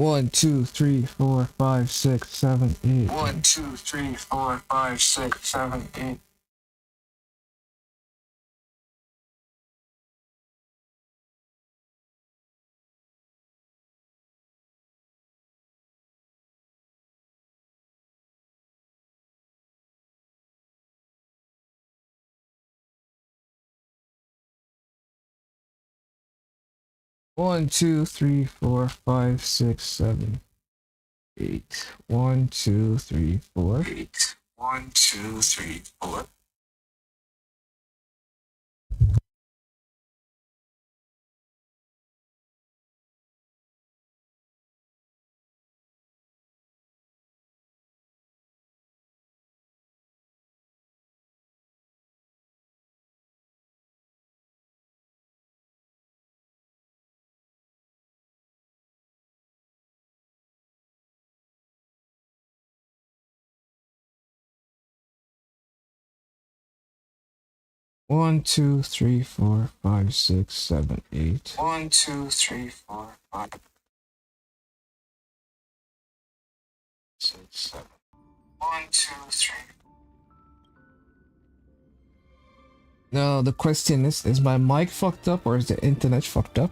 1, 2, 3, 4, 5, 6, 7, 8. 1, 2, 3, 4, 5, 6, 7, 8. One, two, three, four, five, six, 7, 8. 1, 2, 3, 4. 8. 1, 2, 3, 4. One, two, three, four, five, 6, 7, 8. 1, 2, 3, 4, 5, 6, 7. 1, 2, 3. Now the question is my mic fucked up or is the internet fucked up?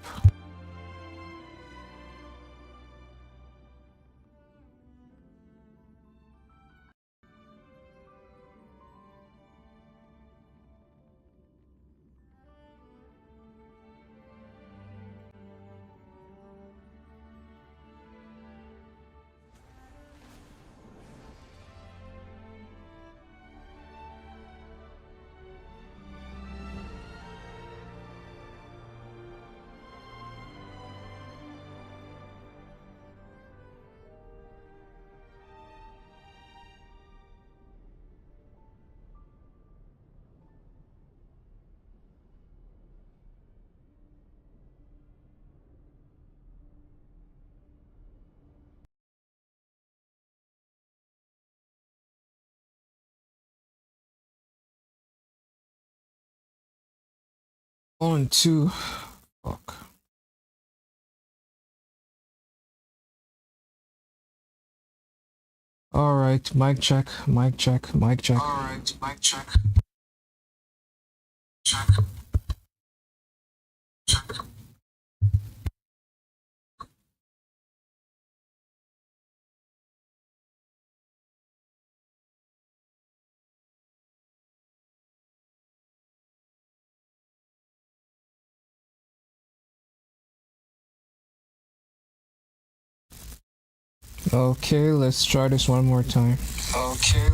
One, two. Fuck. Alright, mic check, mic check, mic check. Alright, mic check. Check. Check. Okay, let's try this one more time. Okay.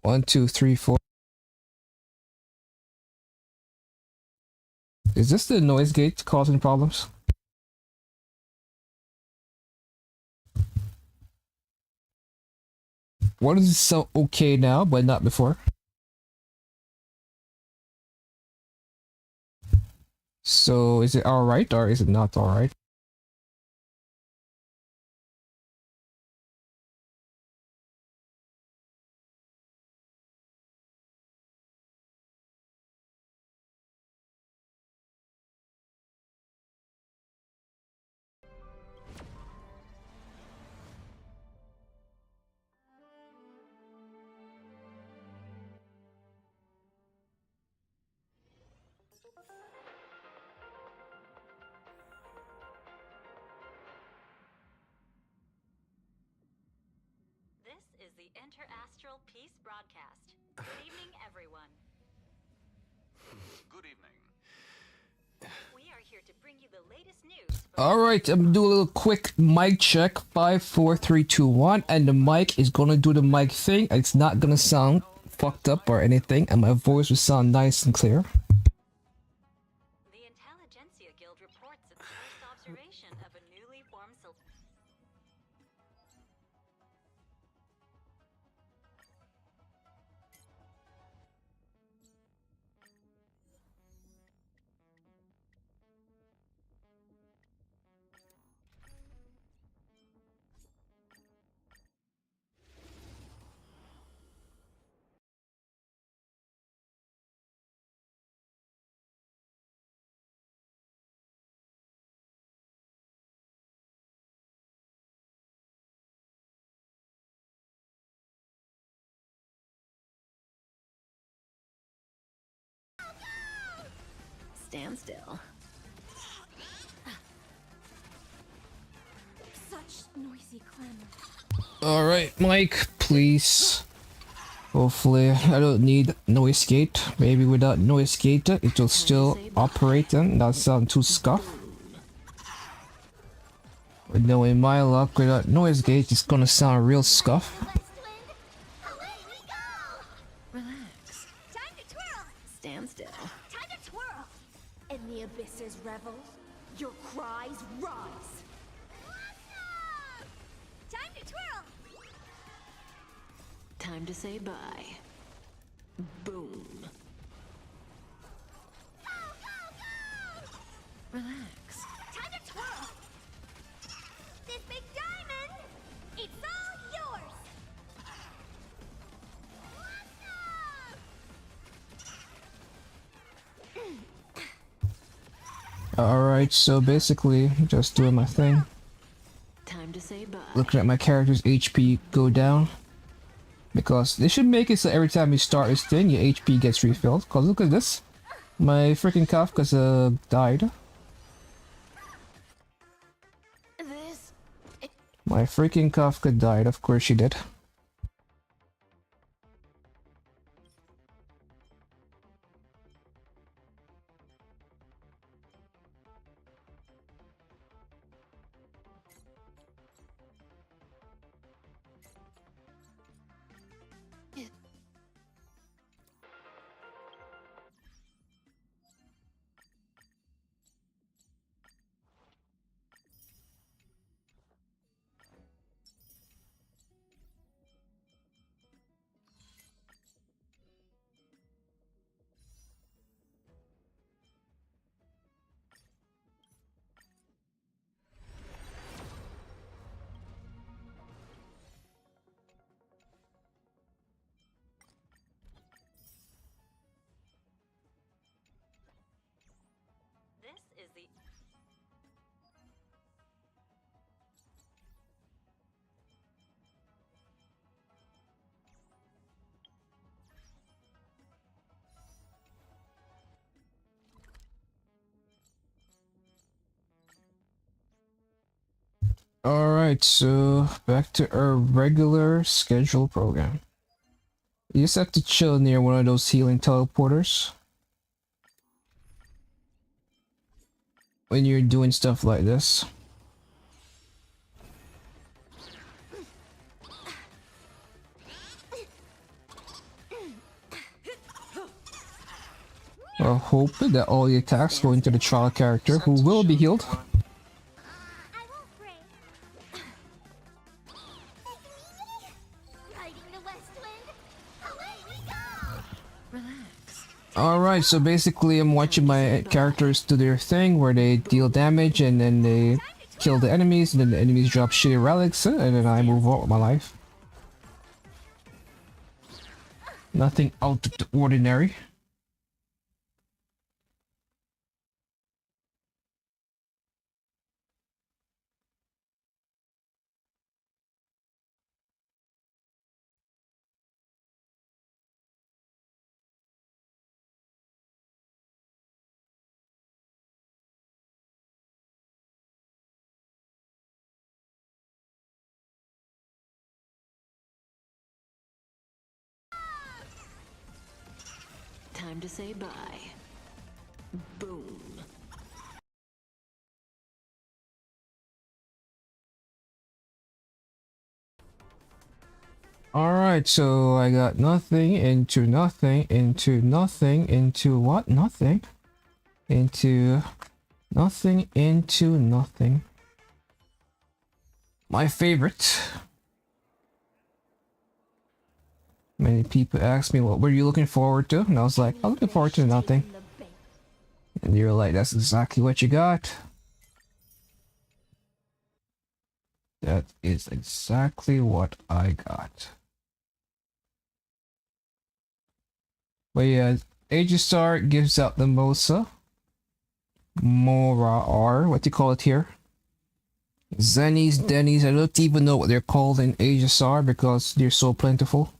1, 2, 3, 4. Is this the noise gate causing problems? What does it sound okay now, but not before? So is it alright or is it not alright? This is the Interastral Peace Broadcast. Good evening, everyone. Good evening. We are here to bring you the latest news. Alright, I'm doing a little quick mic check. 5, 4, 3, 2, 1. And the mic is gonna do the mic thing. It's not gonna sound fucked up or anything. And my voice will sound nice and clear. The Intelligentsia Guild reports its first observation of a newly formed Stand still. Such noisy clamor. Alright, Mike, please. Hopefully, I don't need noise gate. Maybe without noise gate, it will still operate and not sound too scuff. But knowing my luck, without noise gate, it's gonna sound real scuff. Relax. Time to twirl. Stand still. Time to twirl! In the abyss's revels, your cries rise. Awesome! Time to twirl! Time to say bye. Boom. Go, go, go! Relax. Time to twirl! This big diamond, it's all yours! Awesome! Alright, so basically, just doing my thing. Time to say bye. Looking at my character's HP go down. Because they should make it so every time you start this thing, your HP gets refilled. Cause look at this. My freaking Kafka's died. This. My freaking Kafka died, of course she did. This is the. Alright, so back to our regular schedule program. You just have to chill near one of those healing teleporters. When you're doing stuff like this. Well, hope that all the attacks go into the trial character, who will be healed. I won't break. Riding the west wind, away we go! Relax. Alright, so basically I'm watching my characters do their thing where they deal damage and then they kill the enemies and then the enemies drop shitty relics and then I move on with my life. Nothing out of the ordinary. Time to say bye. Boom. Alright, so I got nothing into nothing into nothing into what? Nothing. Into nothing into nothing. My favorite. Many people ask me, what were you looking forward to? And I was like, I'm looking forward to nothing. In the bank. And you're like, that's exactly what you got. That is exactly what I got. But yeah, Aegistar gives out the Mosa. Mora R, what do you call it here? Zennies, Dennies, I don't even know what they're called in Aegistar because they're so plentiful.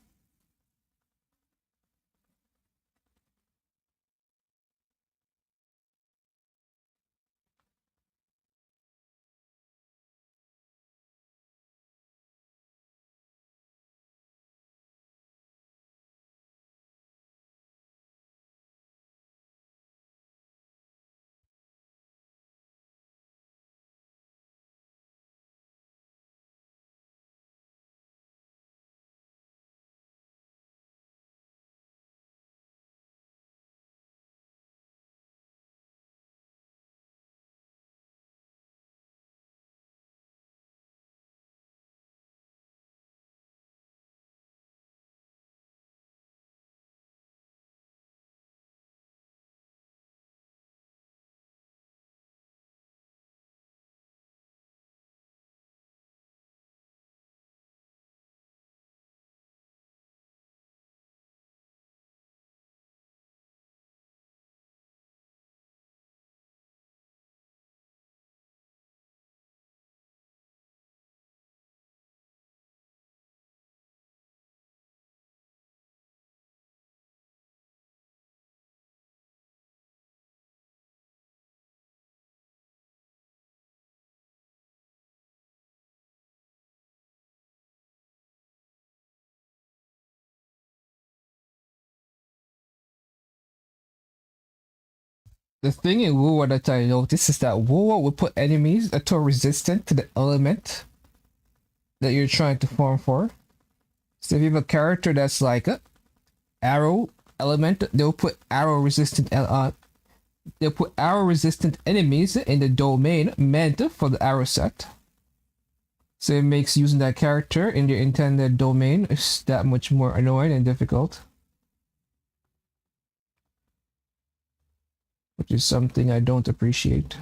The thing in Wu that I noticed is that Wu will put enemies that are resistant to the element that you're trying to farm for. So if you have a character that's like a arrow element, they'll put arrow resistant enemies in the domain meant for the arrow set. So it makes using that character in your intended domain is that much more annoying and difficult. Which is something I don't appreciate.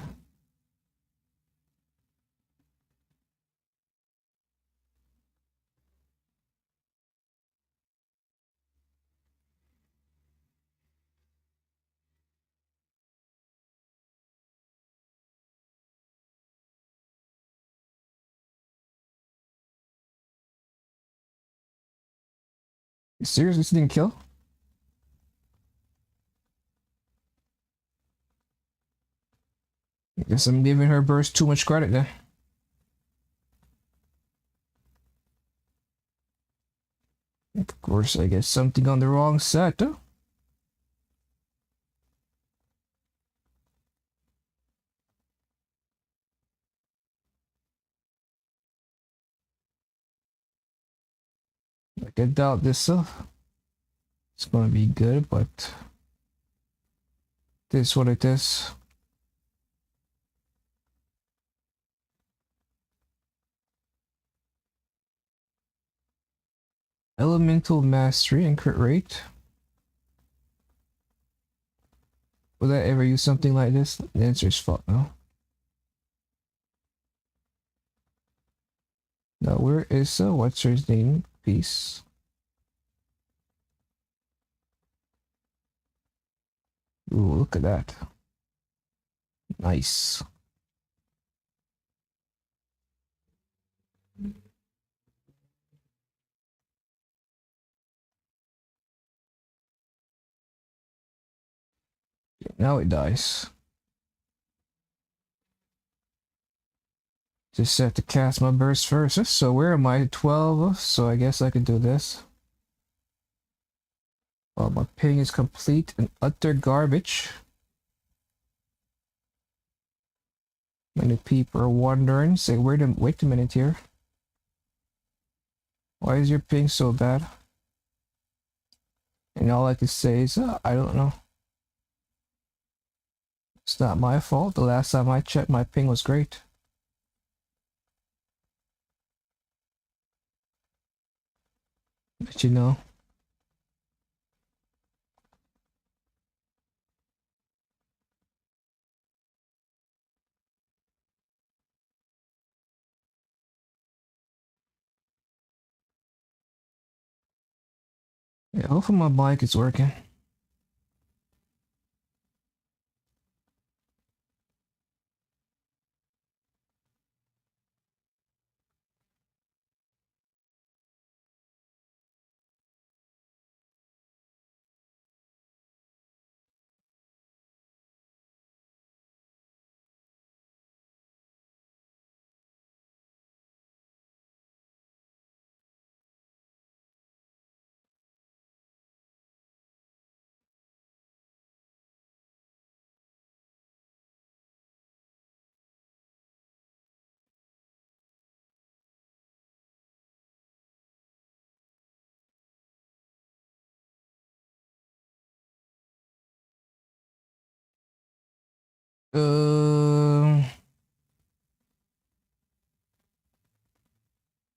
You serious? This didn't kill? I guess I'm giving her burst too much credit then. Of course, I guess something on the wrong set, huh? I can doubt this, it's gonna be good, but this is what it is. Elemental mastery and crit rate. Would I ever use something like this? The answer is fuck no. Now where is what's her name piece? Ooh, look at that. Nice. Now it dies. Just have to cast my burst first. So where am I? 12. So I guess I could do this. Well, my ping is complete and utter garbage. Many people are wondering, say, wait a minute here. Why is your ping so bad? And all I can say is, I don't know. It's not my fault. The last time I checked, my ping was great. But you know. Yeah, hopefully my mic is working.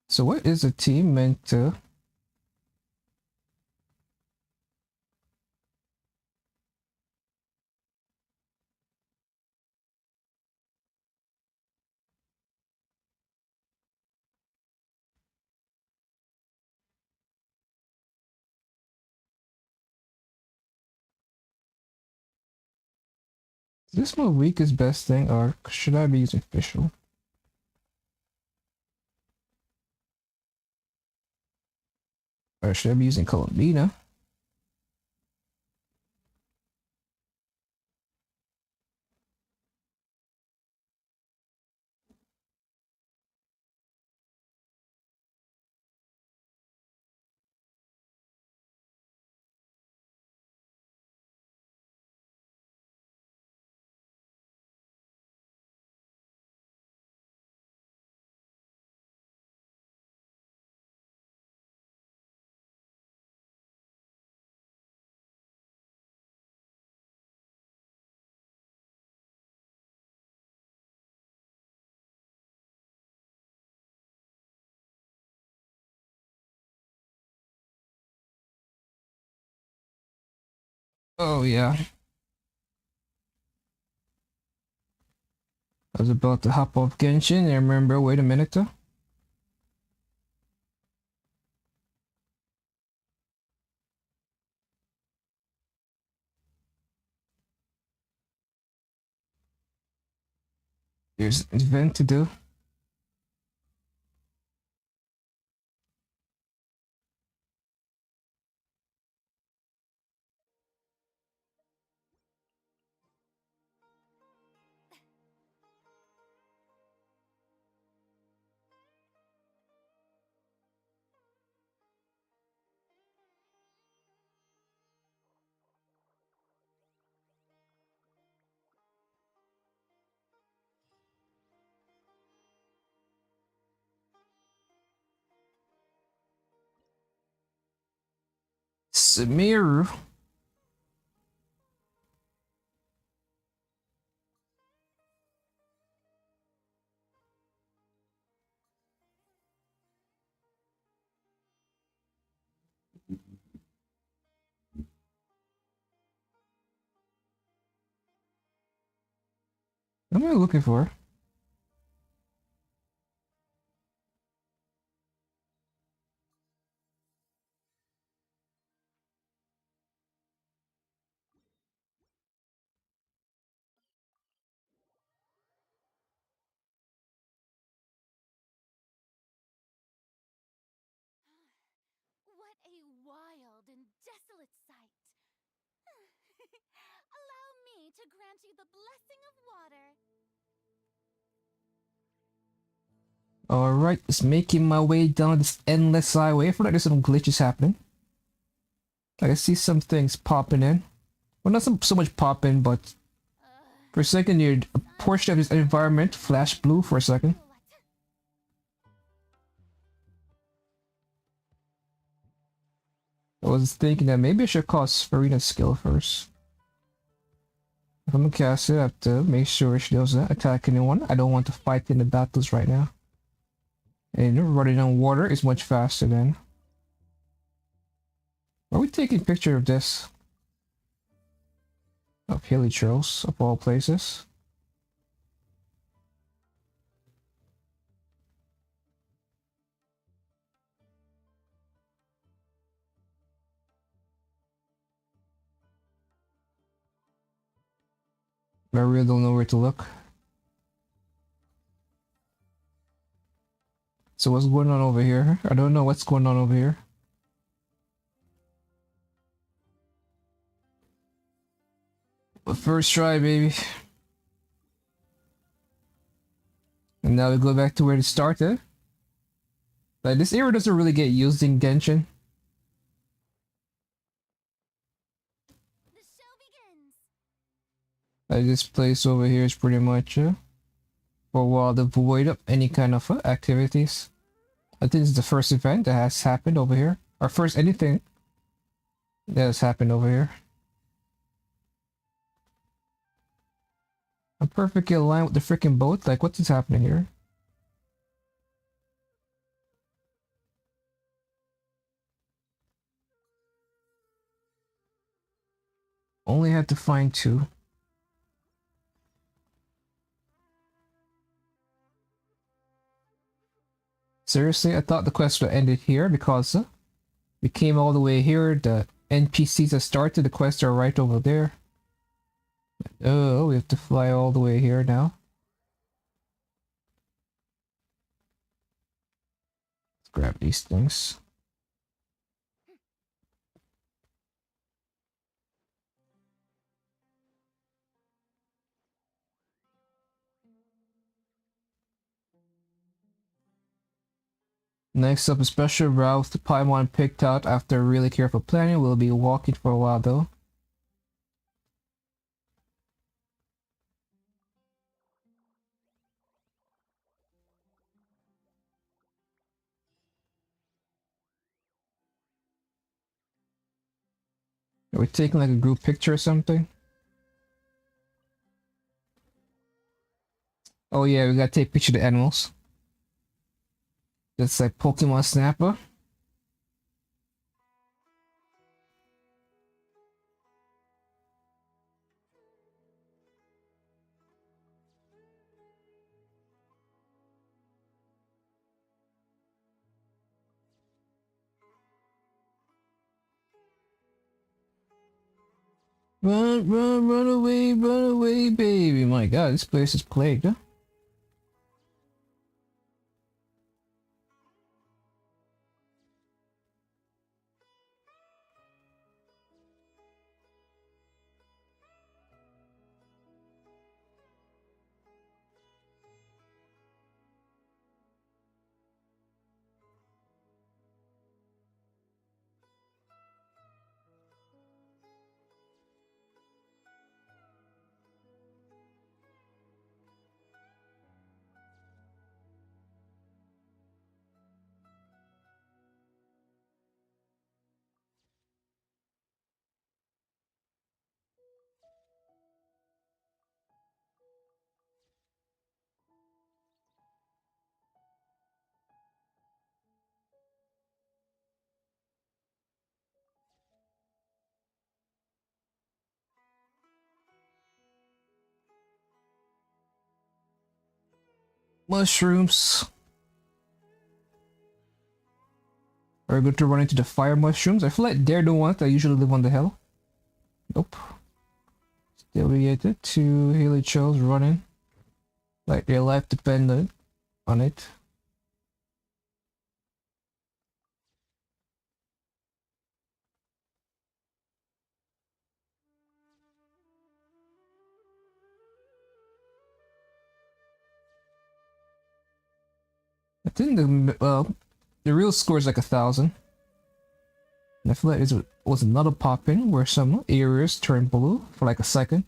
So what is a team meant to? Is this my weakest best thing, or should I be using official? Or should I be using Columbina? Oh yeah. I was about to hop off Genshin and remember, wait a minute though. There's an event to do. Samiru. What am I looking for? What a wild and desolate sight. Allow me to grant you the blessing of water. Alright, just making my way down this endless highway. I feel like there's some glitches happening. I can see some things popping in. Well, not so much popping, but for a second, a portion of this environment flashed blue for a second. I was thinking that maybe I should call Sparxie's skill first. If I'm gonna cast it, I have to make sure she doesn't attack anyone. I don't want to fight in the battles right now. And running on water is much faster than. Why are we taking a picture of this? Of Heliotros, of all places. I really don't know where to look. So what's going on over here? I don't know what's going on over here. But first try, baby. And now we go back to where it started. Like, this area doesn't really get used in Genshin. The show begins. Like, this place over here is pretty much for a while devoid of any kind of activities. I think this is the first event that has happened over here. Or first anything that has happened over here. I'm perfectly aligned with the freaking boat. Like, what is happening here? Only had to find two. Seriously, I thought the quest would end it here because we came all the way here. The NPCs that started the quest are right over there. Oh, we have to fly all the way here now. Let's grab these things. Next up, a special route to Paimon picked out after really careful planning. We'll be walking for a while though. Are we taking like a group picture or something? Oh yeah, we gotta take a picture of the animals. That's like Pokemon Snapper. Run away, baby. My god, this place is plagued, huh? Mushrooms. Are we going to run into the fire mushrooms? I feel like they're the ones that usually live on the hill. Nope. Still we get it. Two helichos running. Like their life depended on it. I think the real score is like 1,000. And I feel like it was another pop-in where some areas turned blue for like a second.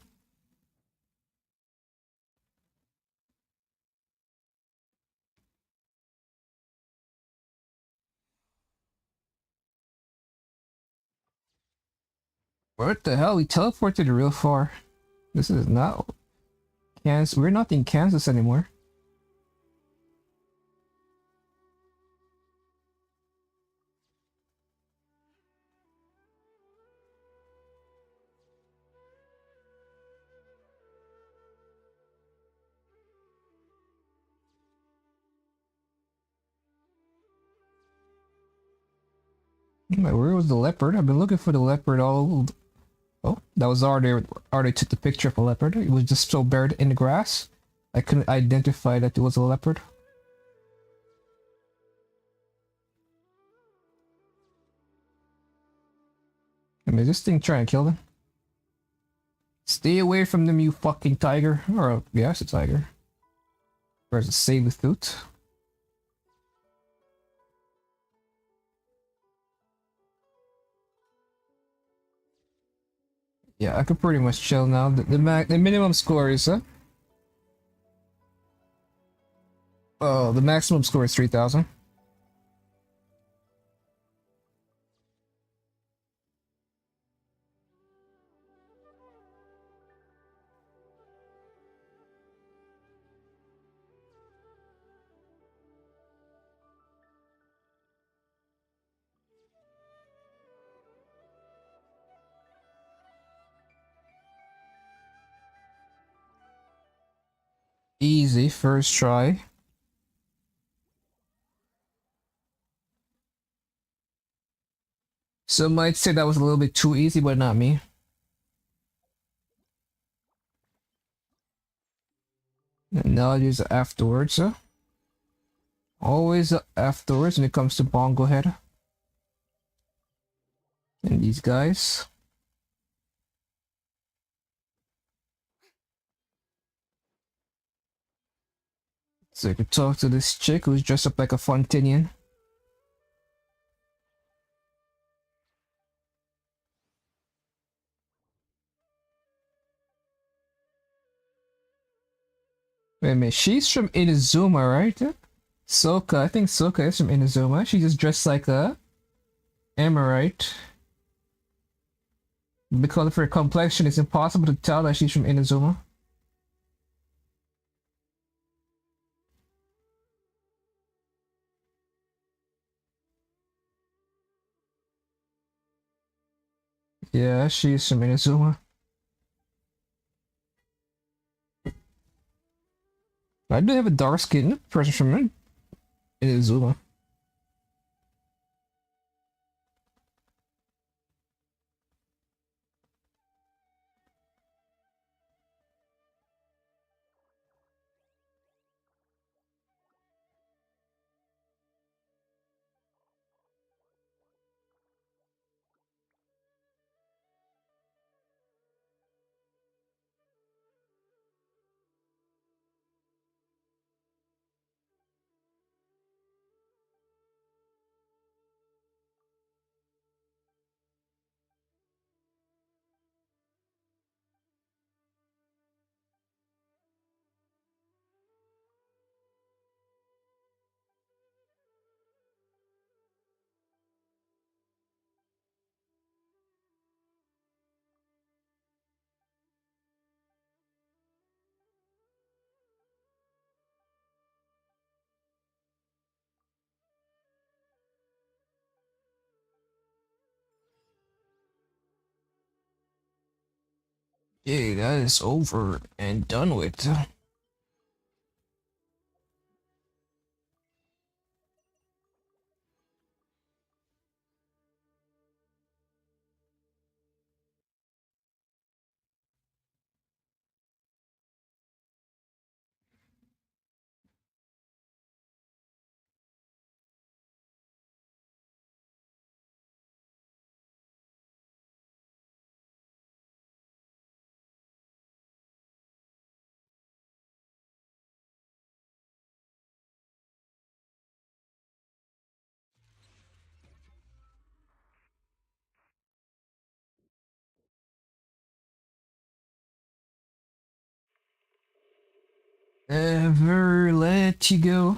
What the hell? We teleported real far. This is not Kansas. We're not in Kansas anymore. Like, where was the leopard? I've been looking for the leopard all. Oh, that was already took the picture of a leopard. It was just so buried in the grass. I couldn't identify that it was a leopard. I mean, is this thing trying to kill them? Stay away from them, you fucking tiger. Or, yeah, it's a tiger. Where's a saber-tooth? Yeah, I could pretty much chill now. The minimum score is oh, the maximum score is 3,000. Easy first try. Some might say that was a little bit too easy, but not me. And now I'll use it afterwards. Always afterwards when it comes to Bongo Head. And these guys. So I could talk to this chick who's dressed up like a Fontinian. Wait a minute, she's from Inazuma, right? Soka, I think Soka is from Inazuma. She just dressed like a Emerite. Because of her complexion, it's impossible to tell that she's from Inazuma. Yeah, she's from Inazuma. I do have a dark skin person from Inazuma. Okay, that is over and done with. Never let you go.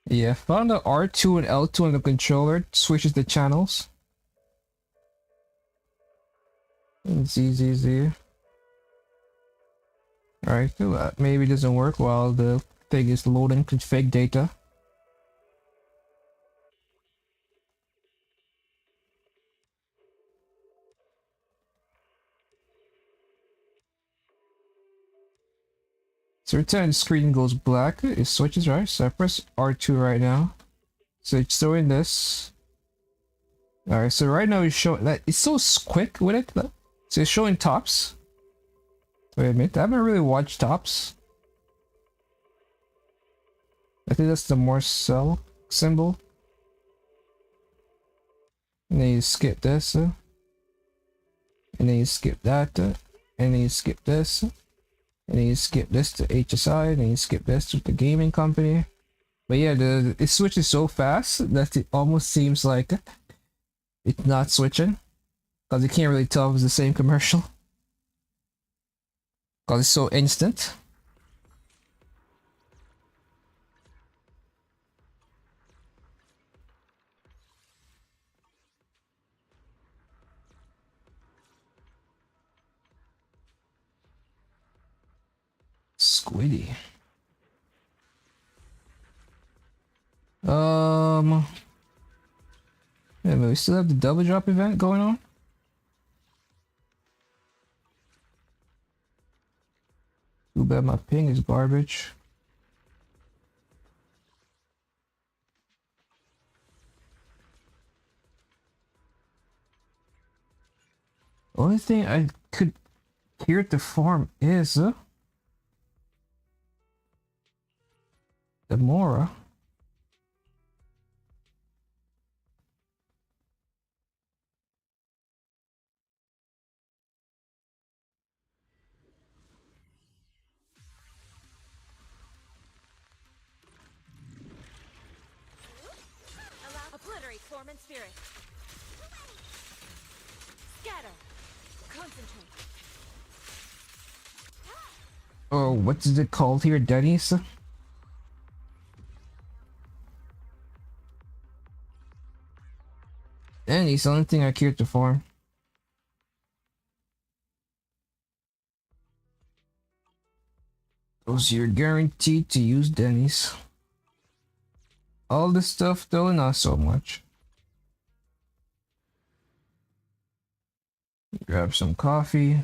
Yeah, found the R2 and L2 on the controller switches the channels. ZZZ. Alright, maybe it doesn't work while the thing is loading config data. So every time the screen goes black, it switches, right? So I press R2 right now. So it's showing this. Alright, so right now it's showing that it's so quick with it. So it's showing tops. Wait a minute, I haven't really watched tops. I think that's the Morse cell symbol. And then you skip this. And then you skip that. And then you skip this. And then you skip this to HSI. And then you skip this to the gaming company. But yeah, it switches so fast that it almost seems like it's not switching. Because you can't really tell if it's the same commercial. Because it's so instant. Squiddy. Yeah, but we still have the double drop event going on. Too bad my ping is garbage. Only thing I could hear at the farm is the Mora. Obliterate form and spirit. Scatter. Concentrate. Oh, what is it called here, Denny's? Denny's the only thing I care to farm. Those you're guaranteed to use Denny's. All this stuff though, not so much. Grab some coffee.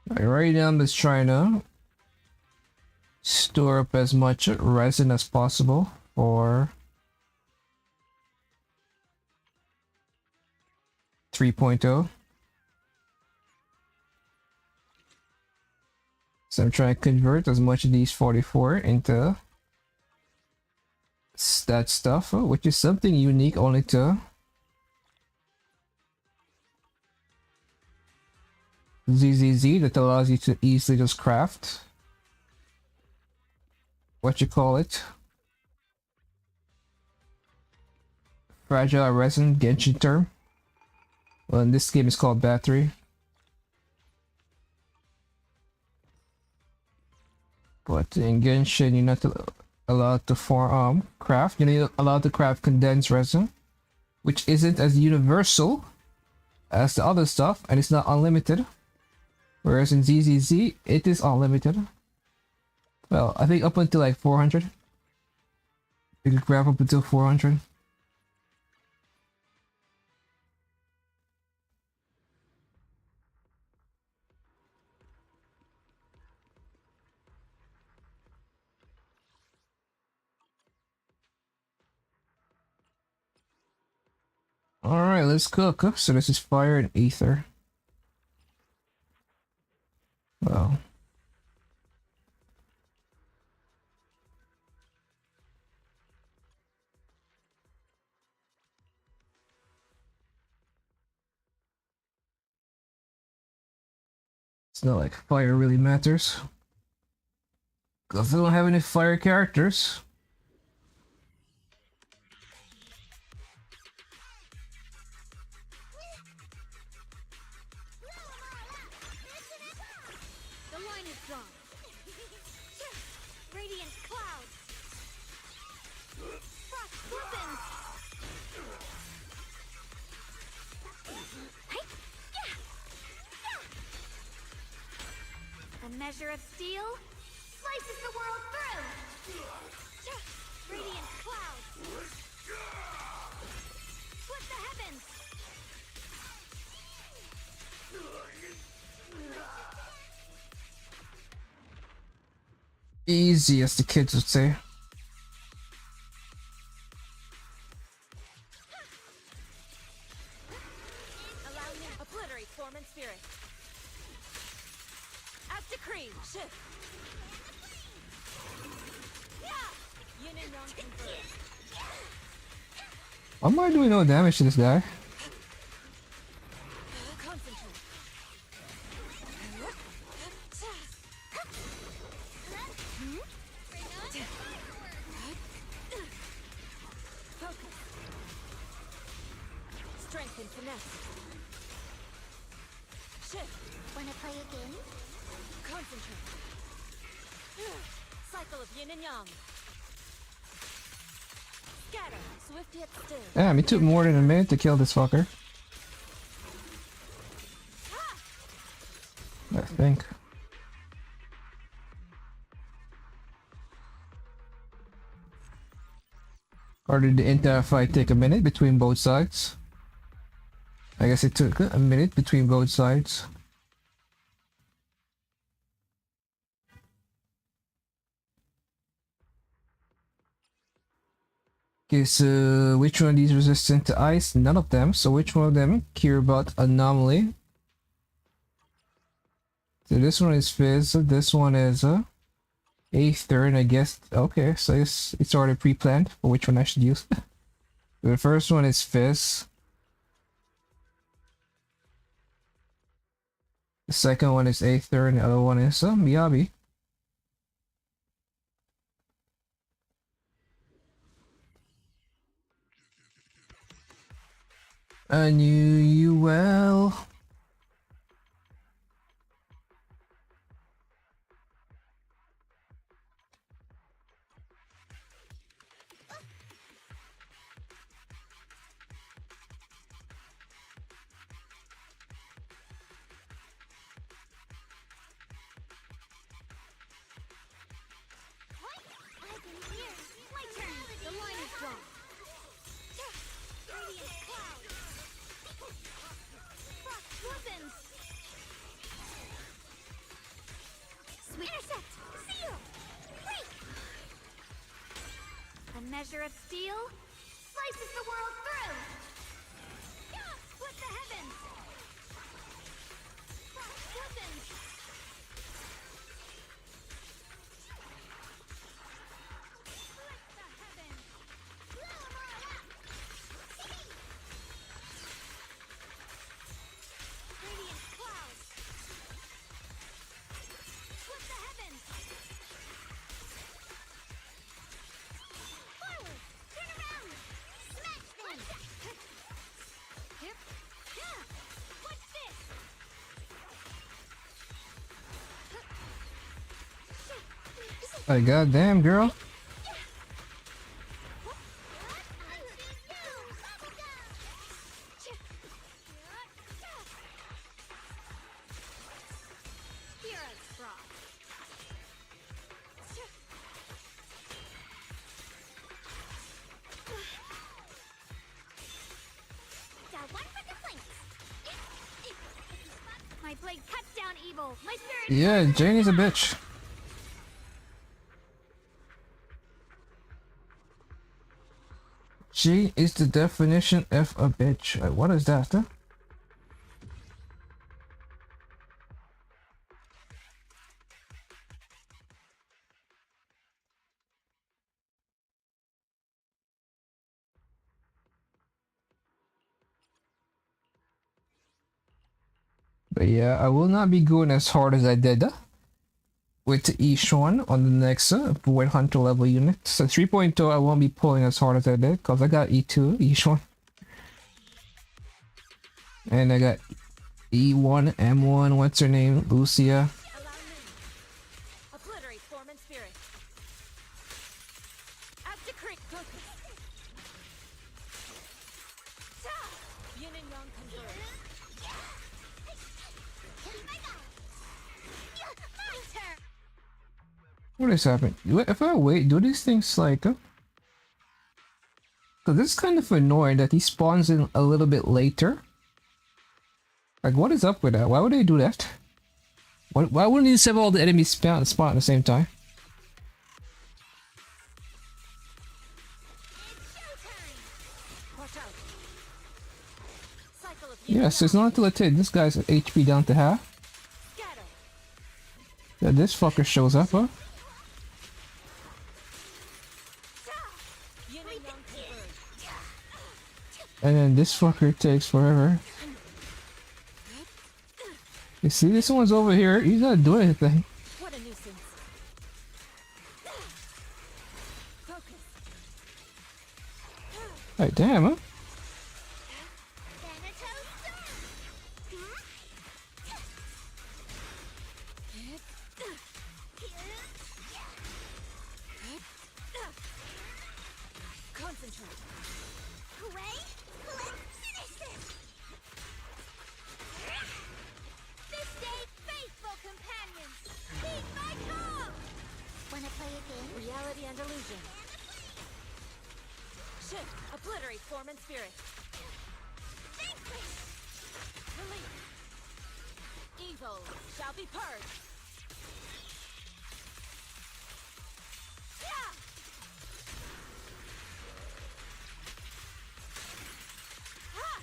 Right now I'm just trying to store up as much resin as possible for 3.0. So I'm trying to convert as much of these 44 into that stuff, which is something unique only to ZZZ, that allows you to easily just craft what you call it, fragile resin Genshin term. Well, in this game it's called battery. But in Genshin you're not allowed to craft. You're not allowed to craft condensed resin, which isn't as universal as the other stuff, and it's not unlimited. Whereas in ZZZ, it is unlimited. Well, I think up until like 400. You can grab up until 400. Alright, let's cook. So this is fire and ether. Well. It's not like fire really matters. Because I don't have any fire characters. The line is drawn. Radiant clouds. Frost weapons. A measure of steel slices the world through. Radiant clouds. Split the heavens. Easy, as the kids would say. Allow me to obliterate form and spirit. As decreed, shift. Yin and yang converge. Why am I doing no damage to this guy? Concentrate. Focus. Strength and finesse. Shift. Wanna play a game? Concentrate. Cycle of yin and yang. Scatter. Swift yet still. Damn, it took more than a minute to kill this fucker. I think. Or did the entire fight take a minute between both sides? I guess it took a minute between both sides. Okay, so which one of these resistant to ice? None of them. So which one of them? Cure about anomaly. So this one is fizz. This one is Aether, and I guess okay. So it's already pre-planned for which one I should use. The first one is fizz. The second one is Aether, and the other one is Miyabi. I knew you well. I've been here. My turn. The line is drawn. Radiant clouds. Frost weapons. Sweet. Intercept. Seal. Break. A measure of steel slices the world through. Split the heavens. Frost weapons. Radiant clouds. Split the heavens. Forward. Turn around. Smash them. Yep. Yeah. What's this? My goddamn girl. My spirit. Yeah, Janie's a bitch. She is the definition of a bitch. Like, what is that? Huh? But yeah, I will not be going as hard as I did with the Ishuan on the next Void Hunter level unit. So 3.0 I won't be pulling as hard as I did because I got E2 Ishuan. And I got E1, M1, what's her name? Lucia. Obliterate form and spirit. Abdicate focus. Yin and yang converge. What is happening? If I wait, do these things like... Cause this is kind of annoying that he spawns in a little bit later. Like, what is up with that? Why would they do that? Why wouldn't you just have all the enemies spawn at the same time? Yes, it's not until I take this guy's HP down to half that this fucker shows up, huh? And then this fucker takes forever. You see, this one's over here. He's not doing anything. What a nuisance. Focus. Like, damn, huh? Concentrate. Hooray! Let's finish this! This day, faithful companions, heed my call! Wanna play a game? Reality and illusion. Shift, obliterate form and spirit. Vanquish! Release. Evil shall be purged. Yeah! Ha!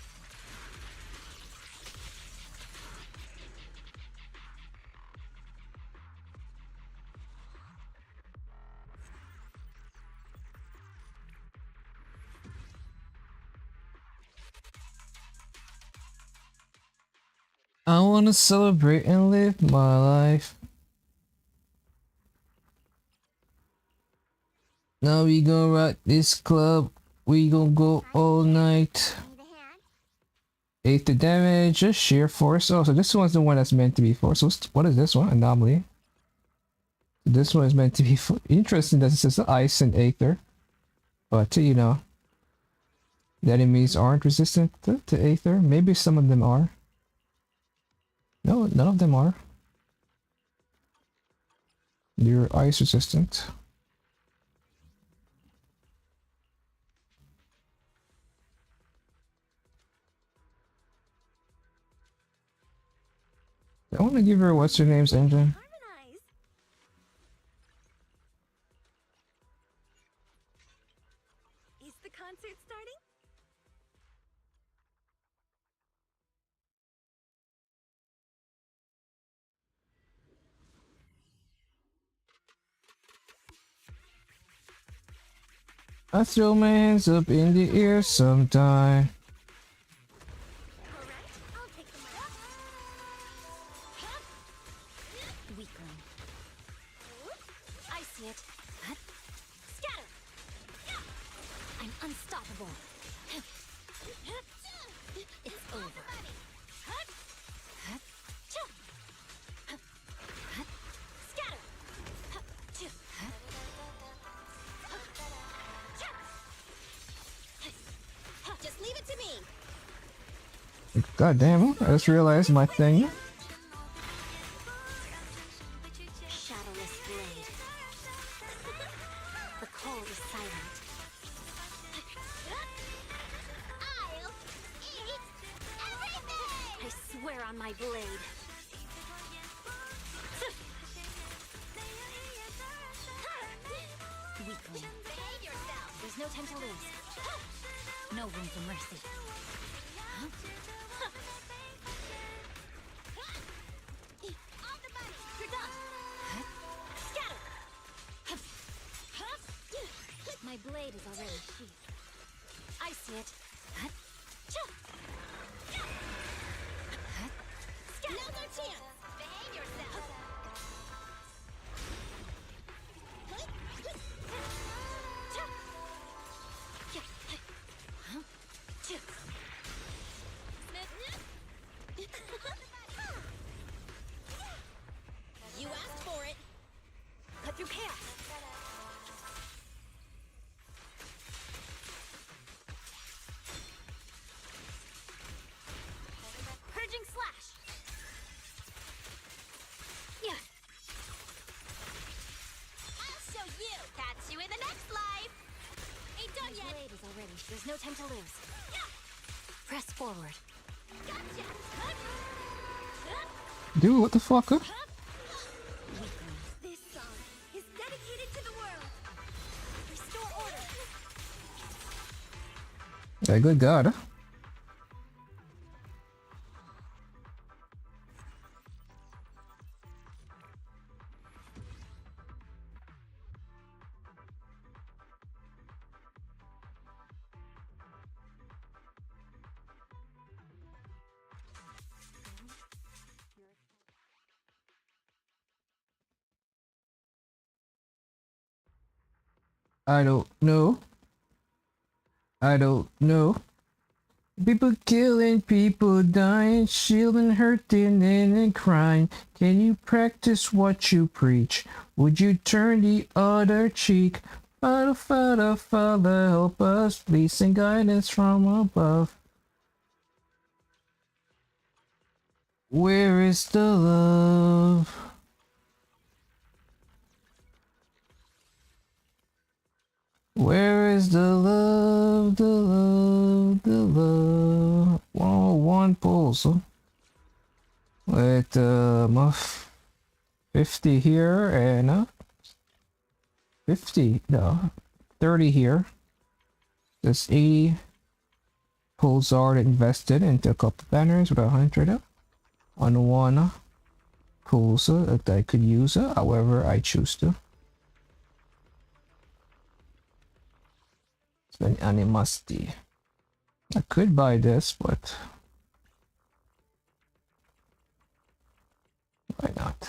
I wanna celebrate and live my life. Now we gonna rock this club. We gonna go all night. Need a hand? 8 to damage, just sheer force. Oh, so this one's the one that's meant to be force. So what is this one? Anomaly. This one is meant to be interesting that it says ice and aether. But you know, the enemies aren't resistant to aether. Maybe some of them are. No, none of them are. They're ice resistant. I want to give her what's her name's engine. Harmonize. Is the concert starting? I throw my hands up in the air sometime. Alright, I'll take the mic. Weakling. I see it. Scatter! I'm unstoppable. It's over. Scatter! Just leave it to me. God damn it, I just realized my thing. Shadowless blade. The cold is silent. I'll eat everything! I swear on my blade. time to lose. No room for mercy. On the money. You're done. Scatter. My blade is already sheathed. I see it. Now's our chance. Behave yourself. You asked for it. Cut through chaos. Purging slash. Yeah. I'll show you. Catch you in the next life. Ain't done My yet. blade is already. There's no time to lose. Press forward. Gotcha. Dude, what the fuck? Huh? This song is dedicated to the world. Restore order. Yeah, good God. Huh? I don't know. I don't know. People killing, people dying, shielding, hurting, and crying. Can you practice what you preach? Would you turn the other cheek? Father, Father, Father, help us, please, and guidance from above. Where is the love? Where is the love, the love, the love? 101 pulls with 50 here and 50, no, 30 here. This 80 pulls are invested into a couple banners with 100 on one pulls that I could use, however I choose to. An animosity. I could buy this, but why not?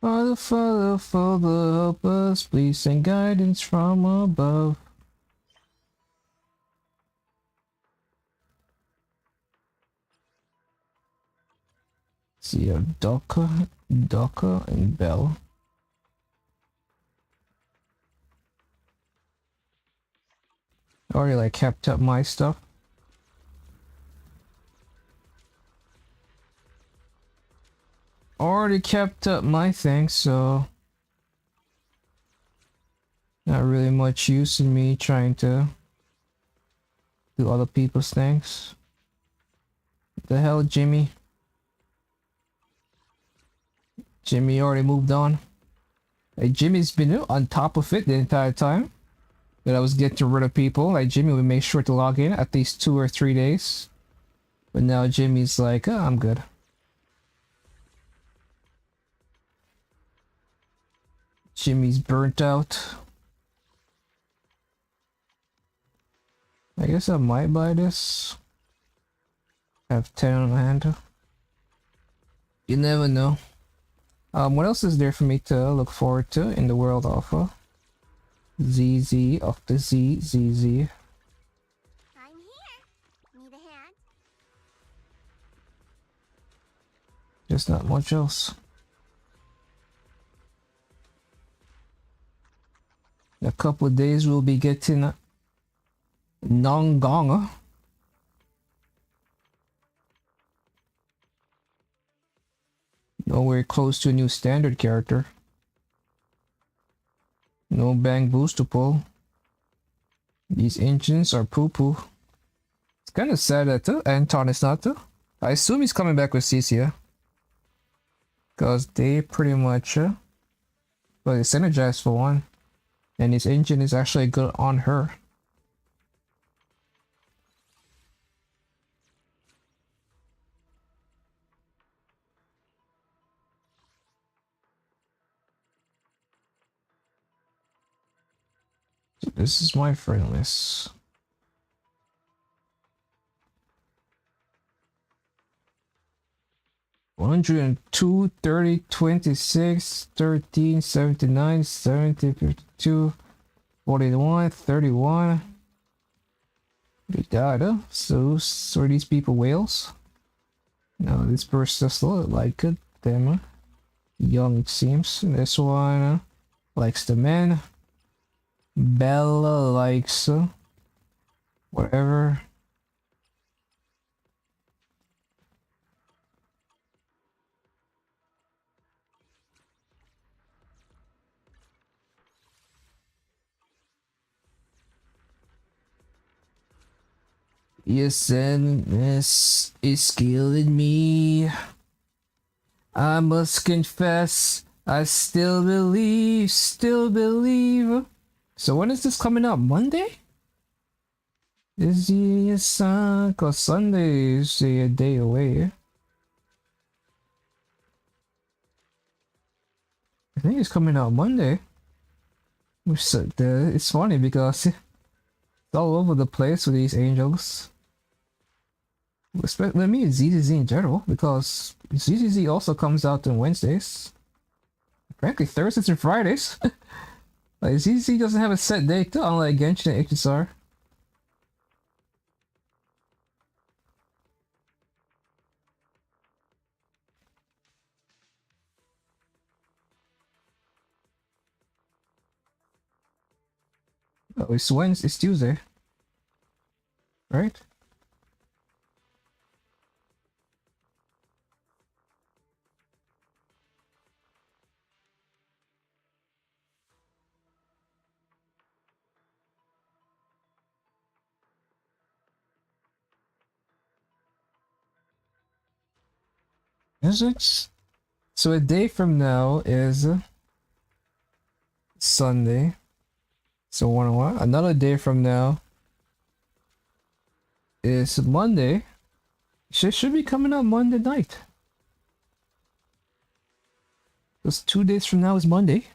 Father, Father, Father, help us, please, send guidance from above. See a Doka, and Bell. Already like kept up my stuff. Already kept up my thing, so not really much use in me trying to do other people's things. What the hell, Jimmy? Jimmy already moved on. Like, Jimmy's been on top of it the entire time that I was getting rid of people. Like, Jimmy would make sure to log in at least 2 or 3 days. But now Jimmy's like, oh, I'm good. Jimmy's burnt out. I guess I might buy this. Have 10 on hand. You never know. What else is there for me to look forward to in the world of ZZ of the ZZZ? I'm here. Need a hand? There's not much else. In a couple of days we'll be getting Nongonga. Nowhere close to a new standard character. No bang boost to pull. These engines are poo-poo. It's kind of sad that Anton is not too. I assume he's coming back with Cecilia. Because they pretty much... well, it's synergized for one. And his engine is actually good on her. So this is my friend list. One hundred and 30, 26, 13, 79, 70, 52, 41, 31. We got so are these people whales? No, this person does look like it. Them young it seems. This one likes the men. Bella likes whatever. Yes, and this is killing me. I must confess, I still believe. So when is this coming out? Monday? Is he a son? Cause Sunday is a day away. I think it's coming out Monday. It's funny because it's all over the place with these angels. Let me ZZZ in general, because ZZZ also comes out on Wednesdays. Frankly, Thursdays and Fridays. Like, ZZZ doesn't have a set date, unlike Genshin and HSR. Oh, it's Wednesday, it's Tuesday. Right? Is it? So a day from now is Sunday. So what? Another day from now is Monday. Should be coming out Monday night. Because 2 days from now is Monday.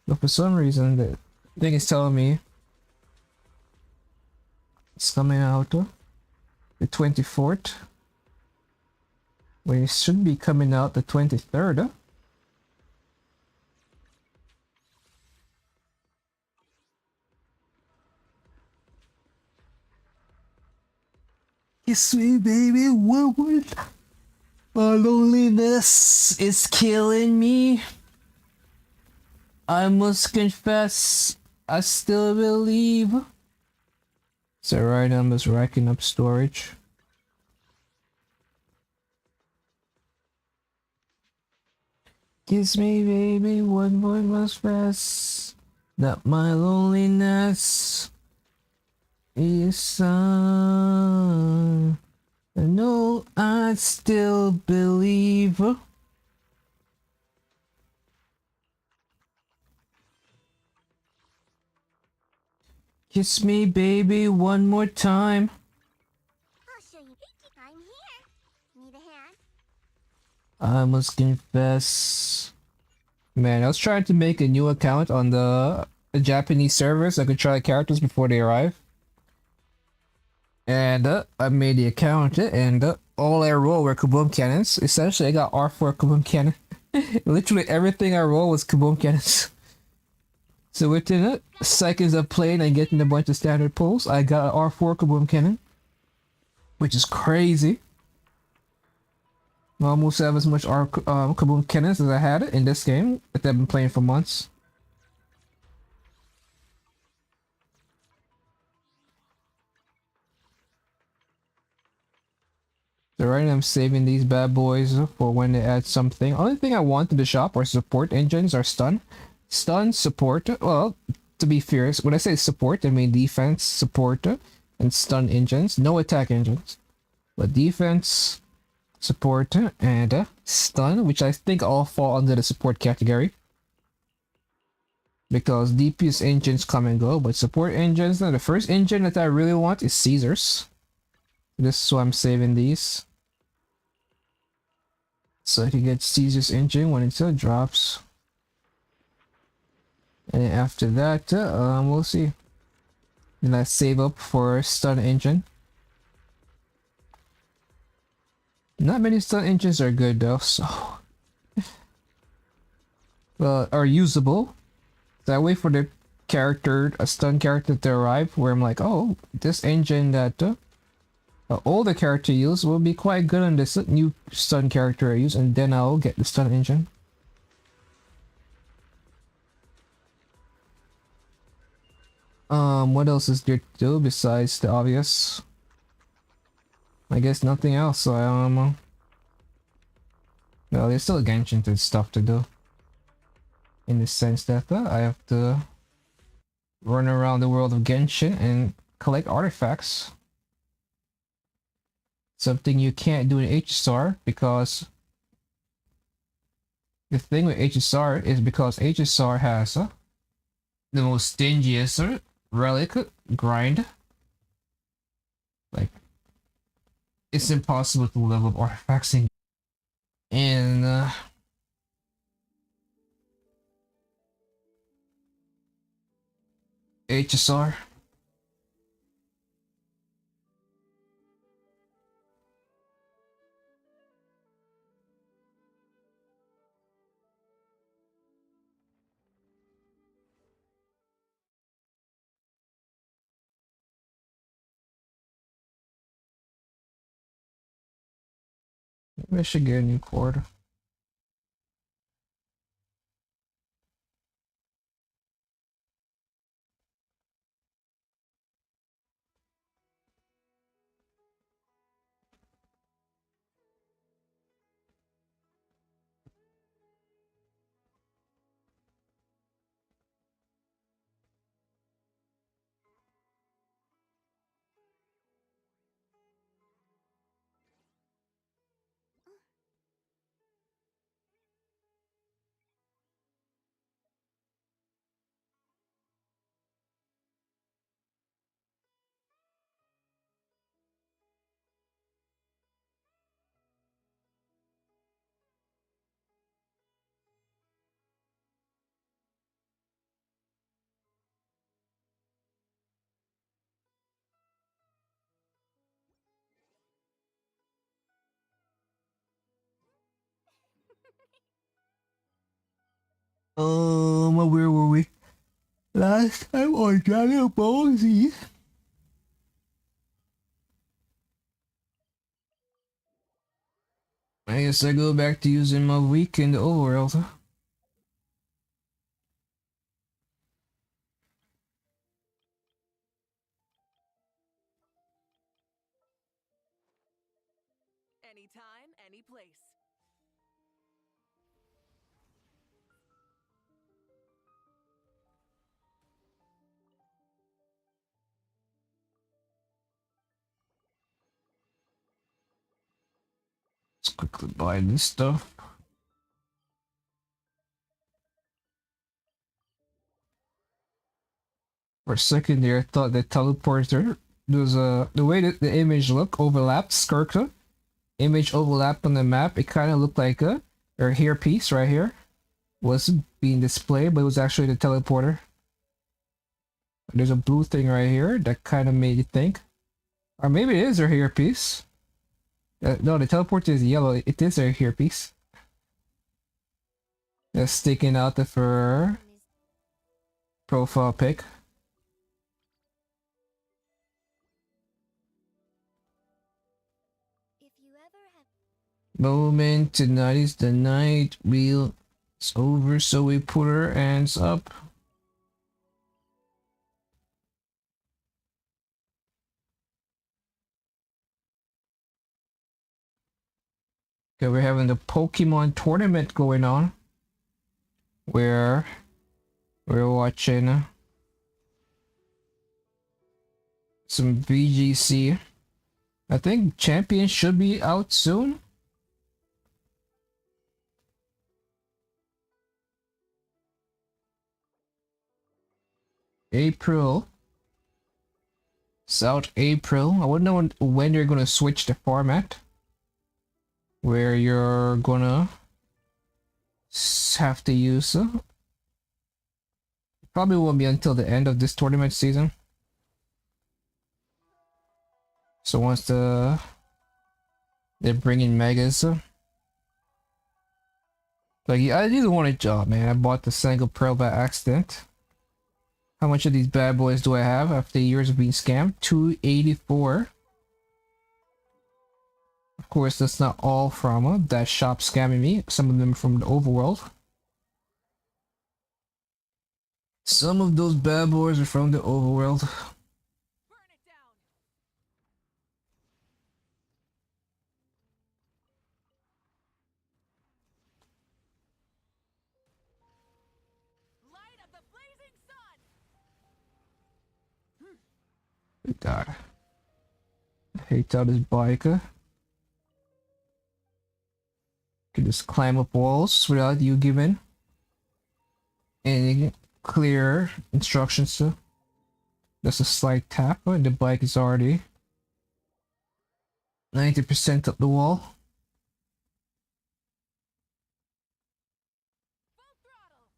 But for some reason, the thing is telling me it's coming out the 24th. When it should be coming out the 23rd. Kiss me, baby, one more. My loneliness is killing me. I must confess, I still believe. So right now I'm just racking up storage. Kiss me, baby, one more must pass. Not my loneliness is on. I know I still believe. Kiss me, baby, one more time. I'll show you. I'm here. Need a hand? I must confess. Man, I was trying to make a new account on the Japanese servers so I could try characters before they arrive. And I made the account and all I rolled were kaboom cannons. Essentially, I got R4 kaboom cannon. Literally everything I rolled was kaboom cannons. So within seconds of playing and getting a bunch of standard pulls, I got an R4 kaboom cannon. Which is crazy. I almost have as much kaboom cannons as I had in this game that I've been playing for months. So right now I'm saving these bad boys for when they add something. Only thing I want in the shop or support engines are stun. Stun, support, well, to be fair, when I say support, I mean defense, support, and stun engines. No attack engines, but defense, support, and stun, which I think all fall under the support category. Because DPS engines come and go, but support engines, now the first engine that I really want is Caesar's. This is why I'm saving these. So I can get Caesar's engine when it drops. And then after that, we'll see. Then I save up for stun engine. Not many stun engines are good though, so well, are usable. So I wait for the character, a stun character to arrive, where I'm like, oh, this engine that older character use will be quite good on this new stun character I use, and then I'll get the stun engine. What else is there to do besides the obvious? I guess nothing else, so well, there's still Genshin stuff to do. In the sense that I have to run around the world of Genshin and collect artifacts. Something you can't do in HSR, because the thing with HSR is because HSR has the most stingiest relic grind. Like, it's impossible to level up artifacts in, and HSR. Maybe I should get a new cord. Where were we? Last time on Dragon Ball Z. I guess I go back to using my week in the overworld. Anytime, any place. Let's quickly buy this stuff. For a second there, I thought the teleporter, there was the way that the image looked overlapped, Skirka. Image overlapped on the map, it kind of looked like a hairpiece right here was being displayed, but it was actually the teleporter. There's a blue thing right here that kind of made you think, or maybe it is her hairpiece. No, the teleporter is yellow. It is her hairpiece. That's sticking out of her profile pic. If you ever have Moment, tonight is the night. Wheel it's over, so we put our hands up. Okay, we're having the Pokemon tournament going on, where we're watching some VGC. I think Champion should be out soon. April. South April. I wouldn't know when you're gonna switch the format. Where you're gonna have to use probably won't be until the end of this tournament season. So once they bring in megas, like yeah, I didn't want a job, man. I bought the single pearl by accident. How much of these bad boys do I have after years of being scammed? 284. Of course, that's not all from that shop scamming me. Some of them from the overworld. Some of those bad boys are from the overworld. Burn it down. Light of the blazing sun. God. I hate how this biker can just climb up walls without you giving any clear instructions to. Just a slight tap and the bike is already 90% up the wall. Full throttle.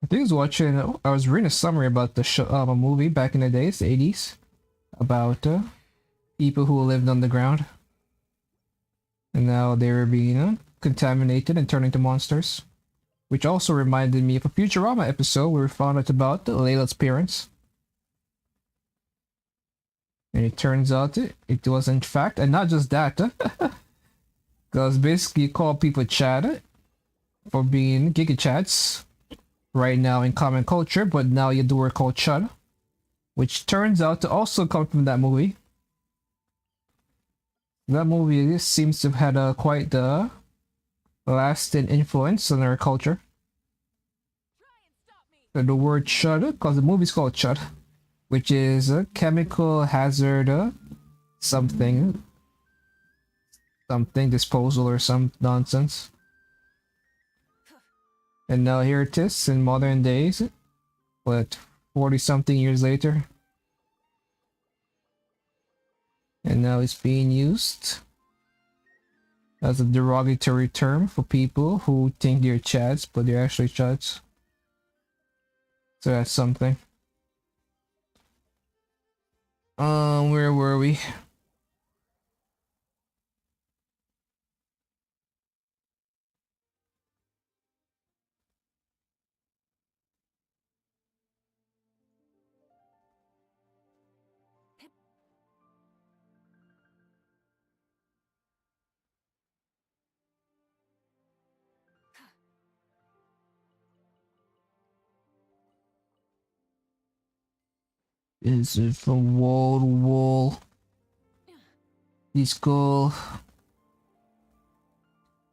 I think I was watching, I was reading a summary about the show, a movie back in the days, the 80s, about people who lived underground. And now they were being contaminated and turned into monsters. Which also reminded me of a Futurama episode where we found out about Layla's parents. And it turns out it was in fact, and not just that, because basically you call people Chad for being Giga Chads right now in common culture, but now you do word called Chud, which turns out to also come from that movie. That movie seems to have had quite the lasting influence on our culture. The word Chud, because the movie's called Chud, which is a chemical hazard, something disposal or some nonsense. And now here it is in modern days, what, 40 something years later. And now it's being used as a derogatory term for people who think they're Chads, but they're actually Chuds. So that's something. Where were we? Is it from wall to wall? He's cool.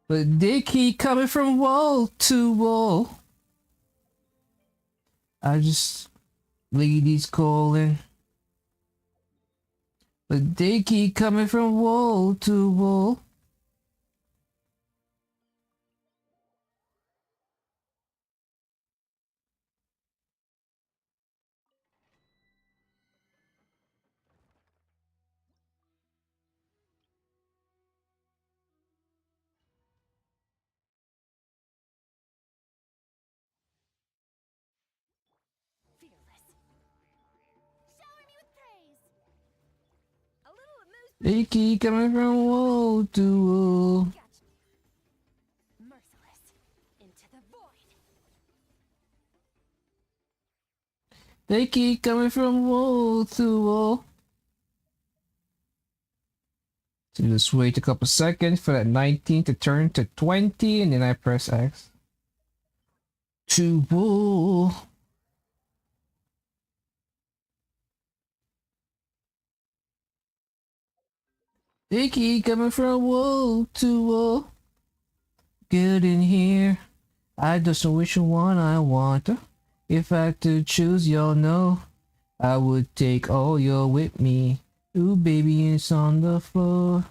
But they keep coming from wall to wall. I just ladies calling. But they keep coming from wall to wall. Fearless. Shower me with praise. A little amused. They keep coming from wall to wall. Catch me. Merciless. Into the void. They keep coming from wall to wall. So just wait a couple seconds for that 19 to turn to 20 and then I press X. To wall. They keep coming from wall to wall. good in here. I just know which one I want. If I had to choose, y'all know I would take all y'all with me. Ooh, baby, it's on the floor.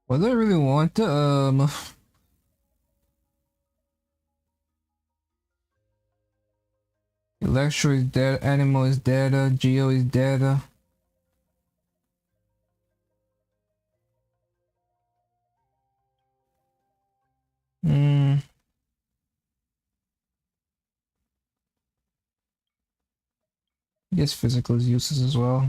What do I really want? Electro is dead, Animal is dead, Geo is dead. Hmm. Guess physical is useless as well.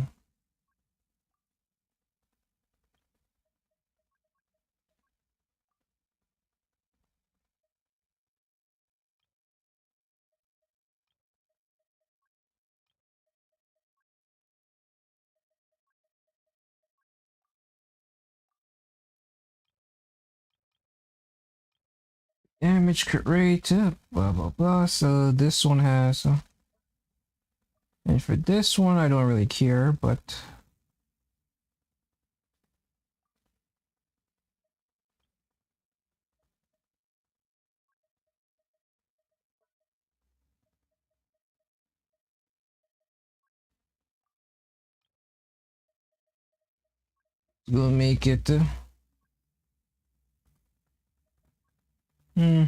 Damage crit rate, blah blah blah. So this one has, and for this one I don't really care, but we'll make it. Hmm.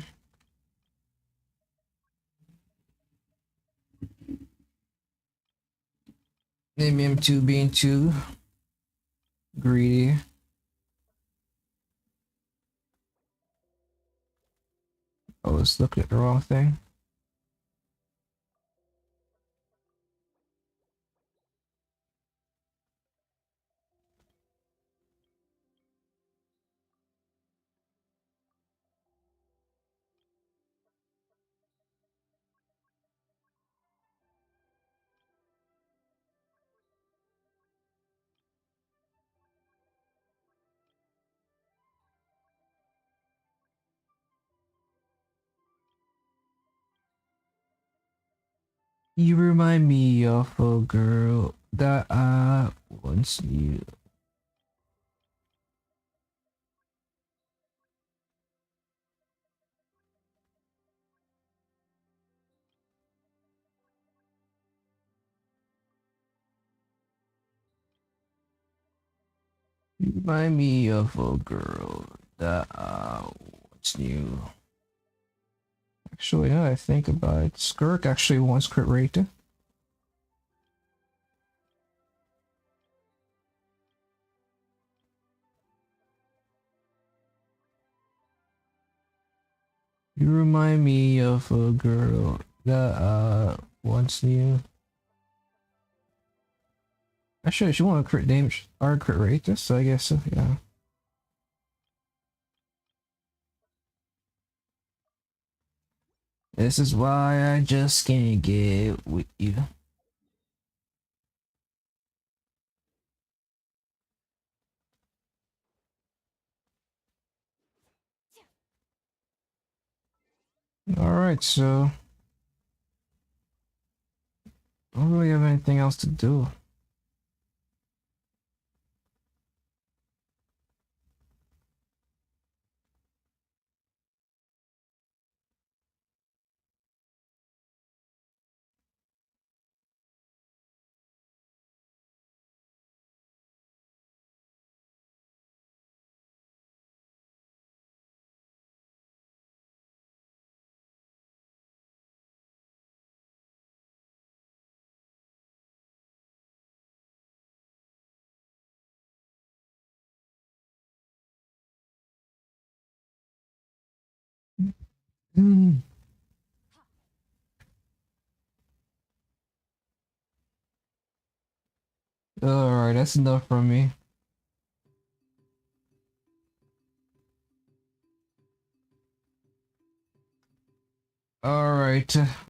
Maybe I'm being too greedy. I was looking at the wrong thing. You remind me of a girl that I once knew. You remind me of a girl that I once knew. Actually, now that I think about it, Skirk actually wants crit rate. You remind me of a girl that I once knew. Actually, she want a crit damage or crit rate, so I guess so, yeah. This is why I just can't get with you. Alright, so I don't really have anything else to do. Hmm. Alright, that's enough from me. Alright.